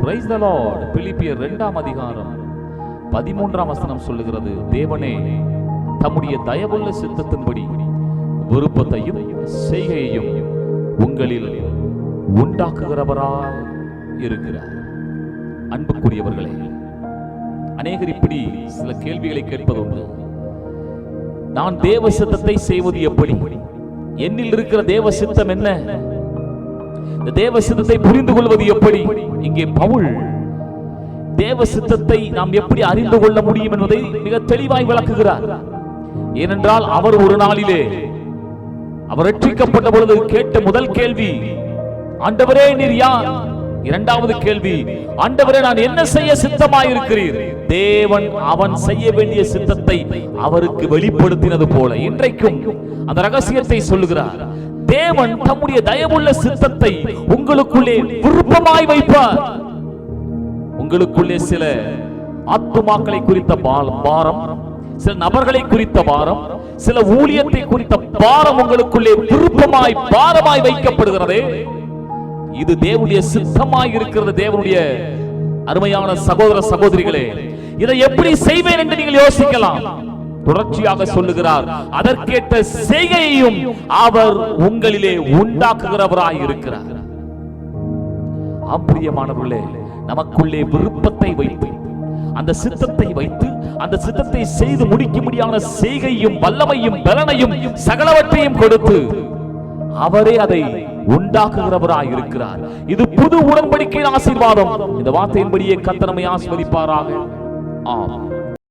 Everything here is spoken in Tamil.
Praise the Lord. பிலிப்பியர் 2ஆம் அதிகாரம் 13ஆம் வசனம் சொல்லுகிறது, தேவனே தம்முடைய தயவுள்ள சித்தத்தின்படி விருப்பத்தையும் செய்கையையும் உங்களில் உண்டாக்குகிறவராய் இருக்கிறார். அன்புக்குரியவர்களே, அநேகர் இப்படி சில கேள்விகளை கேட்பதுண்டு. நான் தேவ சித்தத்தை செய்வது எப்படி? என்னில் இருக்கிற தேவ சித்தம் என்ன? இந்த தேவ சித்தத்தை புரிந்து கொள்வது எப்படி? இங்கே பவுல் தேவ சித்தத்தை நாம் எப்படி அறிந்து கொள்ள முடியும் என்பதை மிக தெளிவாய் விளக்குகிறார். ஏனென்றால் அவர் ஒரு நாளிலே அவர் ரட்சிக்கப்பட்ட பொழுது கேட்ட முதல் கேள்வி, ஆண்டவரே நீர் யார்? இரண்டாவது கேள்வி, ஆண்டவரே நான் என்ன செய்ய சித்தமாயிருக்கிறீர்? தேவன் அவன் செய்ய வேண்டிய சித்தத்தை அவருக்கு வெளிப்படுத்தினது போல இன்றைக்கும் அந்த ரகசியத்தை சொல்லுகிறார். தேவன் தம்முடைய தயவுள்ள சித்தத்தை உங்களுக்குள்ளே விருப்பமாய் வைப்பார். உங்களுக்குள்ளே சில ஆத்துமாக்களை குறித்த பாரம், சில நபர்களை குறித்த பாரம், சில ஊழியத்தை குறித்த பாரம் உங்களுக்குள்ளே விருப்பமாய் பாரமாய் வைக்கப்படுகிறது. இது தேவனுடைய சித்தமாய் இருக்கிறது. தேவனுடைய அருமையான சகோதர சகோதரிகளே, இதை எப்படி செய்வேன் என்று நீங்கள் யோசிக்கலாம். தொடர்ச்சியாக சொல்லுகிறார், அதற்கேற்ற செய்கையையும் அவர் உங்களிலே உண்டாக்குகிறவராய் இருக்கிறார். பிரியமானவர்களே, நமக்குள்ளே விருப்பத்தை வைத்து அந்த சித்தத்தை வைத்து அந்த சித்தத்தை செய்து முடிக்க முடியாத செய்கையும் வல்லமையும் பலனையும் சகலவற்றையும் கொடுத்து அவரே அதை உண்டாக்குகிறவராய் இருக்கிறார். இது புது உடன்படிக்கையின் ஆசீர்வாதம். இந்த வார்த்தையின்படியே கர்த்தர் நம்மை ஆசீர்வதிப்பாராக. ஆமென்.